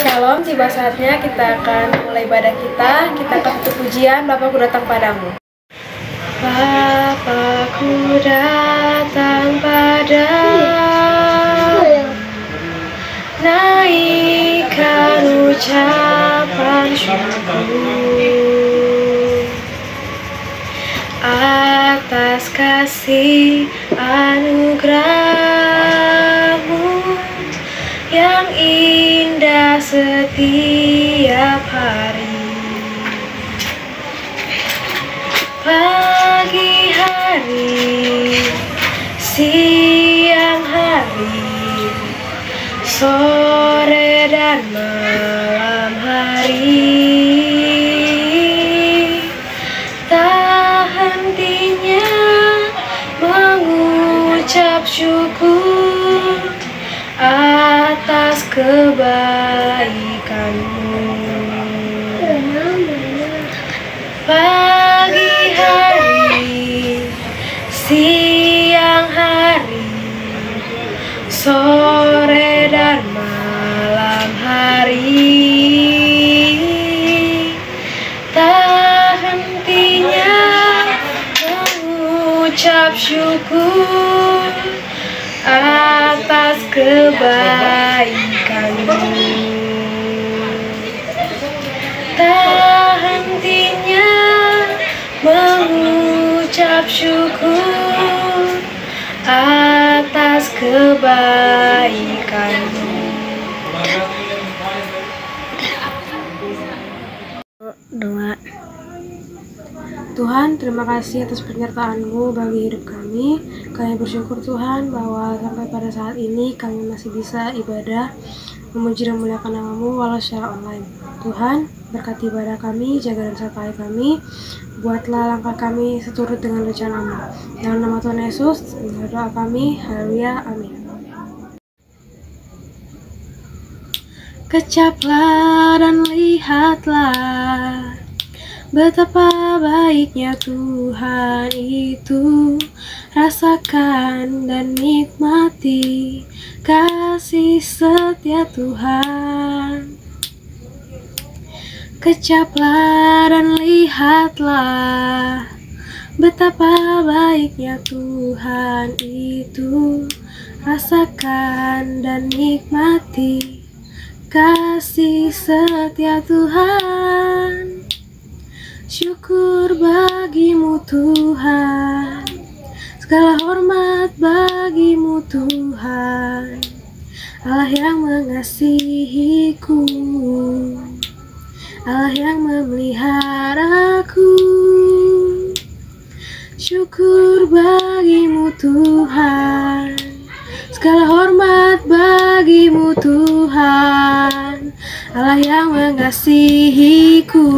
Shalom, tiba saatnya kita akan mulai ibadah kita. Kita akan tutup pujian, Bapakku datang padamu. Bapakku datang padamu, naikkan ucapan syukur atas kasih anugerah-Mu yang indah setiap hari. Pagi hari, siang hari, sore dan malam hari, tak hentinya mengucap syukur atas kebaikan-Mu. Pagi hari, siang hari, sore dan malam hari, tak hentinya mengucap syukur atas kebaikan-Mu. Tak hentinya mengucap syukur atas kebaikan-Mu. Doa. Tuhan, terima kasih atas penyertaan-Mu bagi hidup kami. Kami bersyukur Tuhan bahwa sampai pada saat ini kami masih bisa ibadah, memuji dan memuliakan nama-Mu walau secara online. Tuhan, berkati ibadah kami, jaga dan sertai kami. Buatlah langkah kami seturut dengan rencana-Mu. Dalam nama Tuhan Yesus, doa kami. Haleluya. Amin. Kecaplah dan lihatlah betapa baiknya Tuhan itu. Rasakan dan nikmati kasih setia Tuhan. Kecaplah dan lihatlah betapa baiknya Tuhan itu. Rasakan dan nikmati kasih setia Tuhan. Syukur bagi-Mu Tuhan, segala hormat bagi-Mu Tuhan, Allah yang mengasihiku, Allah yang memeliharaku. Syukur bagi-Mu Tuhan, segala hormat bagi-Mu Tuhan, Allah yang mengasihiku,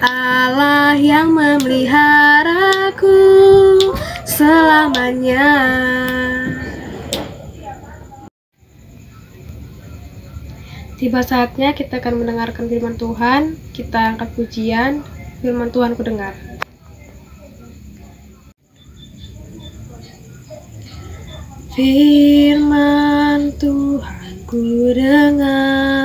Allah yang memeliharaku selamanya. Tiba saatnya kita akan mendengarkan firman Tuhan. Kita angkat pujian, firman Tuhan ku dengar. Firman Tuhan ku dengar,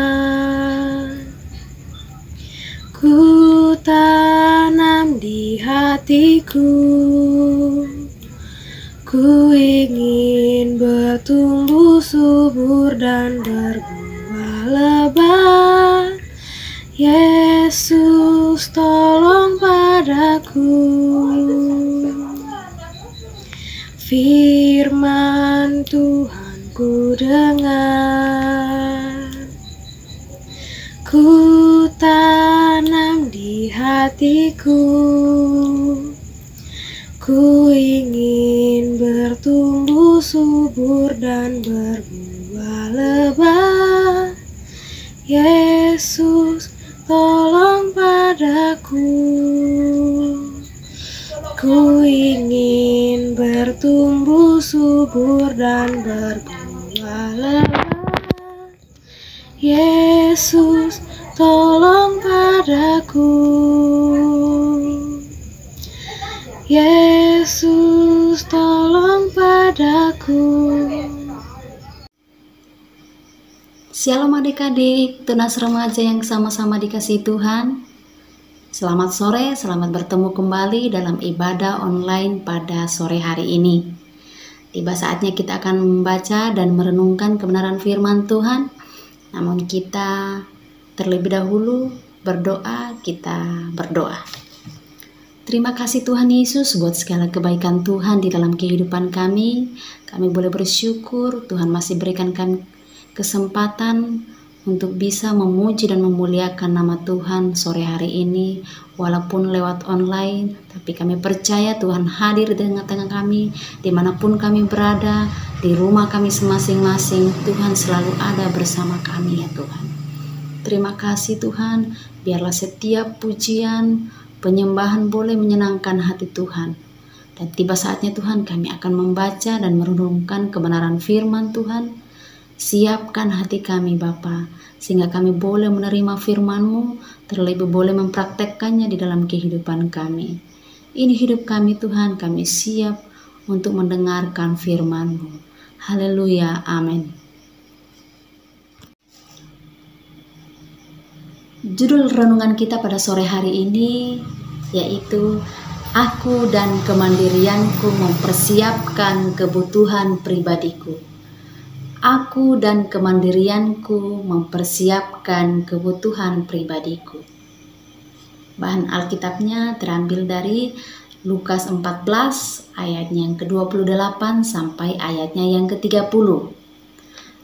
ku tanam di hatiku, ku ingin bertumbuh subur dan berbuah lebat. Yesus tolong padaku. Firman Tuhan ku dengar, ku tanam di hatiku, ku ingin bertumbuh subur dan berbuah lebat. Yesus tolong padaku. Ku ingin bertumbuh subur dan berbuah lebat. Yesus tolong padaku. Yesus tolong padaku. Shalom adik-adik, tunas remaja yang sama-sama dikasihi Tuhan. Selamat sore, selamat bertemu kembali dalam ibadah online pada sore hari ini. Tiba saatnya kita akan membaca dan merenungkan kebenaran firman Tuhan. Namun kita terlebih dahulu kita berdoa. Terima kasih Tuhan Yesus buat segala kebaikan Tuhan di dalam kehidupan kami. Kami boleh bersyukur Tuhan masih berikan kami kesempatan untuk bisa memuji dan memuliakan nama Tuhan sore hari ini, walaupun lewat online, tapi kami percaya Tuhan hadir di tengah-tengah kami, dimanapun kami berada, di rumah kami masing-masing, Tuhan selalu ada bersama kami ya Tuhan. Terima kasih Tuhan, biarlah setiap pujian, penyembahan boleh menyenangkan hati Tuhan. Dan tiba saatnya Tuhan kami akan membaca dan merenungkan kebenaran firman Tuhan. Siapkan hati kami Bapa, sehingga kami boleh menerima firman-Mu, terlebih boleh mempraktekkannya di dalam kehidupan kami. Ini hidup kami Tuhan, kami siap untuk mendengarkan firman-Mu. Haleluya, amin. Judul renungan kita pada sore hari ini yaitu Aku dan kemandirianku mempersiapkan kebutuhan pribadiku. Aku dan kemandirianku mempersiapkan kebutuhan pribadiku. Bahan Alkitabnya terambil dari Lukas 14 ayatnya yang ke-28 sampai ayatnya yang ke-30.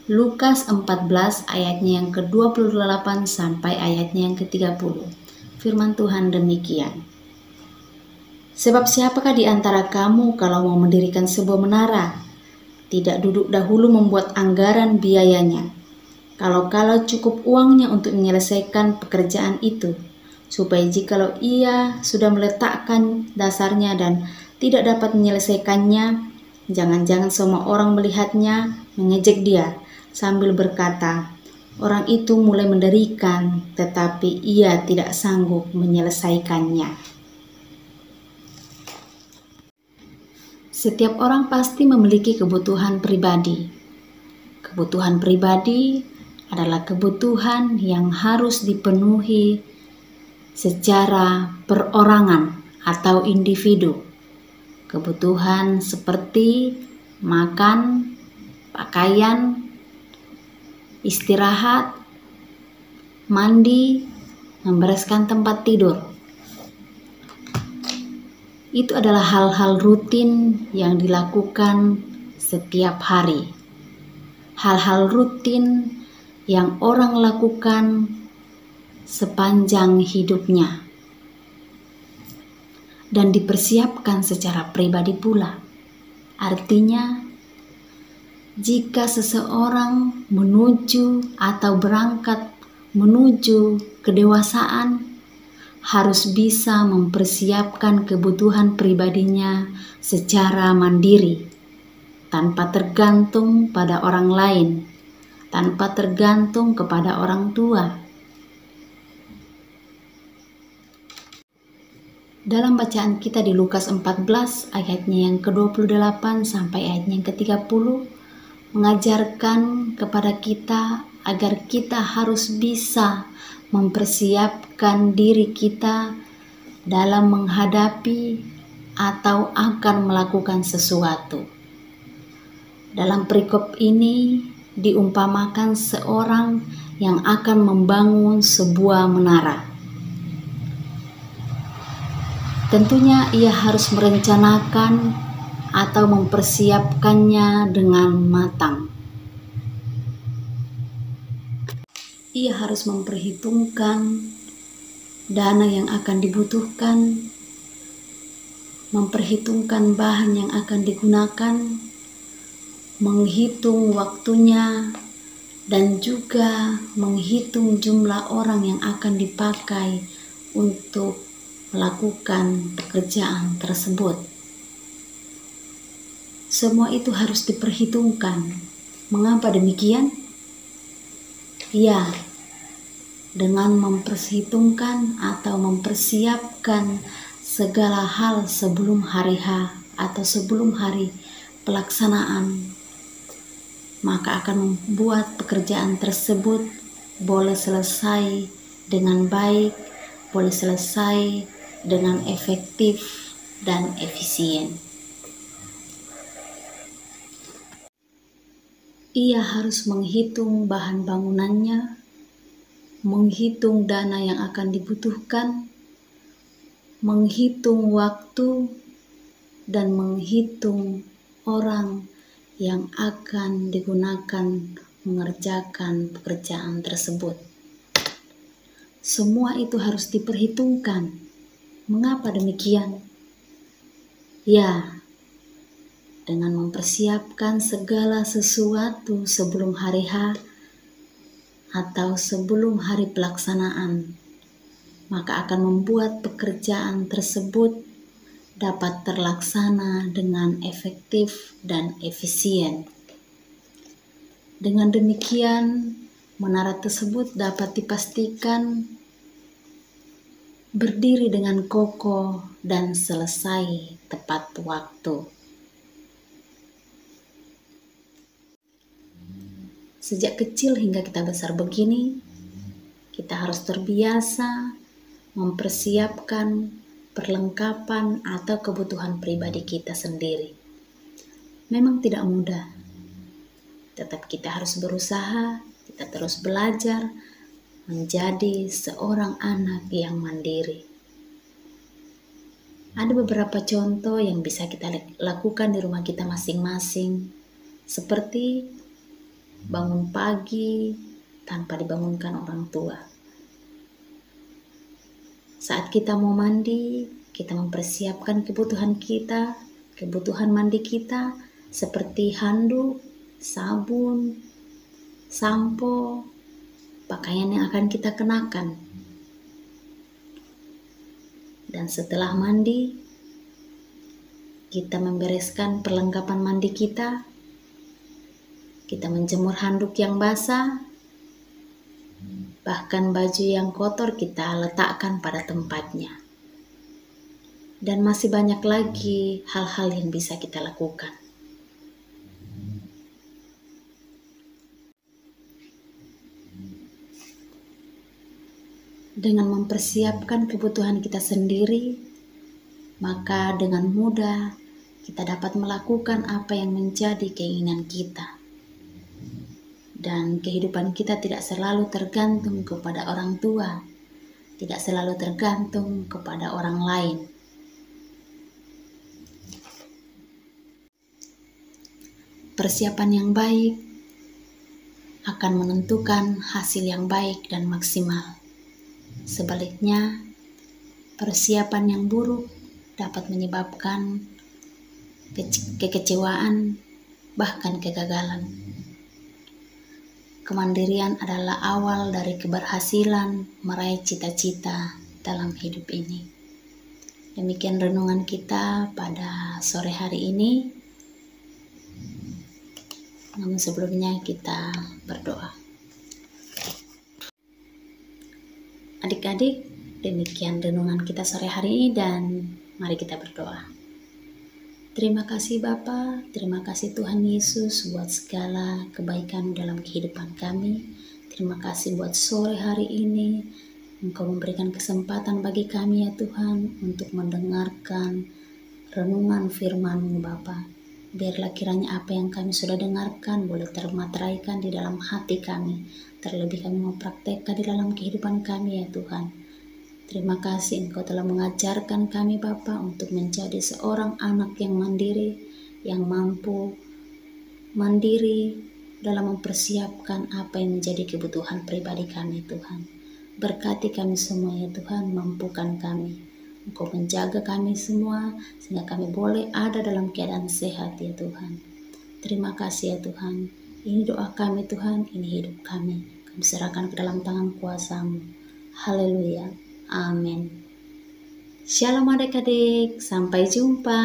Lukas 14 ayatnya yang ke-28 sampai ayatnya yang ke-30. Firman Tuhan demikian. Sebab siapakah di antara kamu kalau mau mendirikan sebuah menara, tidak duduk dahulu membuat anggaran biayanya, kalau cukup uangnya untuk menyelesaikan pekerjaan itu, supaya jikalau ia sudah meletakkan dasarnya dan tidak dapat menyelesaikannya, jangan-jangan semua orang melihatnya mengejek dia, sambil berkata, orang itu mulai mendirikan, tetapi ia tidak sanggup menyelesaikannya. Setiap orang pasti memiliki kebutuhan pribadi. Kebutuhan pribadi adalah kebutuhan yang harus dipenuhi secara perorangan atau individu. Kebutuhan seperti makan, pakaian, istirahat, mandi, membereskan tempat tidur. Itu adalah hal-hal rutin yang dilakukan setiap hari. Hal-hal rutin yang orang lakukan sepanjang hidupnya. Dan dipersiapkan secara pribadi pula. Artinya, jika seseorang menuju atau berangkat menuju kedewasaan, harus bisa mempersiapkan kebutuhan pribadinya secara mandiri, tanpa tergantung pada orang lain, tanpa tergantung kepada orang tua. Dalam bacaan kita di Lukas 14 ayatnya yang ke-28 sampai ayatnya yang ke-30, mengajarkan kepada kita agar kita harus bisa mempersiapkan diri kita dalam menghadapi atau akan melakukan sesuatu. Dalam perikop ini diumpamakan seorang yang akan membangun sebuah menara. Tentunya ia harus merencanakan atau mempersiapkannya dengan matang. Ia harus memperhitungkan dana yang akan dibutuhkan, memperhitungkan bahan yang akan digunakan, menghitung waktunya, dan juga menghitung jumlah orang yang akan dipakai untuk melakukan pekerjaan tersebut. Semua itu harus diperhitungkan. Mengapa demikian? Ya, dengan memperhitungkan atau mempersiapkan segala hal sebelum hari H atau sebelum hari pelaksanaan maka akan membuat pekerjaan tersebut boleh selesai dengan baik, boleh selesai dengan efektif dan efisien. Ia harus menghitung bahan bangunannya, menghitung dana yang akan dibutuhkan, menghitung waktu, dan menghitung orang yang akan digunakan mengerjakan pekerjaan tersebut. Semua itu harus diperhitungkan. Mengapa demikian? Ya, dengan mempersiapkan segala sesuatu sebelum hari H atau sebelum hari pelaksanaan, maka akan membuat pekerjaan tersebut dapat terlaksana dengan efektif dan efisien. Dengan demikian, menara tersebut dapat dipastikan berdiri dengan kokoh dan selesai tepat waktu. Sejak kecil hingga kita besar begini, kita harus terbiasa mempersiapkan perlengkapan atau kebutuhan pribadi kita sendiri. Memang tidak mudah, tetap kita harus berusaha, kita terus belajar menjadi seorang anak yang mandiri. Ada beberapa contoh yang bisa kita lakukan di rumah kita masing-masing, seperti bangun pagi tanpa dibangunkan orang tua. Saat kita mau mandi, kita mempersiapkan kebutuhan kita, kebutuhan mandi kita, seperti handuk, sabun, sampo, pakaian yang akan kita kenakan. Dan setelah mandi, kita membereskan perlengkapan mandi kita, kita menjemur handuk yang basah, bahkan baju yang kotor kita letakkan pada tempatnya. Dan masih banyak lagi hal-hal yang bisa kita lakukan. Dengan mempersiapkan kebutuhan kita sendiri, maka dengan mudah kita dapat melakukan apa yang menjadi keinginan kita. Dan kehidupan kita tidak selalu tergantung kepada orang tua, tidak selalu tergantung kepada orang lain. Persiapan yang baik akan menentukan hasil yang baik dan maksimal. Sebaliknya, persiapan yang buruk dapat menyebabkan kekecewaan, bahkan kegagalan. Kemandirian adalah awal dari keberhasilan meraih cita-cita dalam hidup ini. Demikian renungan kita pada sore hari ini. Namun sebelumnya kita berdoa. Adik-adik, demikian renungan kita sore hari ini dan mari kita berdoa. Terima kasih Bapa, terima kasih Tuhan Yesus buat segala kebaikan dalam kehidupan kami. Terima kasih buat sore hari ini, Engkau memberikan kesempatan bagi kami ya Tuhan untuk mendengarkan renungan firman-Mu Bapa. Biarlah kiranya apa yang kami sudah dengarkan boleh termateraikan di dalam hati kami. Terlebih kami mempraktekkan di dalam kehidupan kami ya Tuhan. Terima kasih Engkau telah mengajarkan kami Bapa untuk menjadi seorang anak yang mandiri, yang mampu mandiri dalam mempersiapkan apa yang menjadi kebutuhan pribadi kami Tuhan. Berkati kami semua ya Tuhan, mampukan kami. Engkau menjaga kami semua sehingga kami boleh ada dalam keadaan sehat ya Tuhan. Terima kasih ya Tuhan. Ini doa kami Tuhan, ini hidup kami. Kami serahkan ke dalam tangan kuasa-Mu. Haleluya. Amin. Shalom adik-adik, sampai jumpa.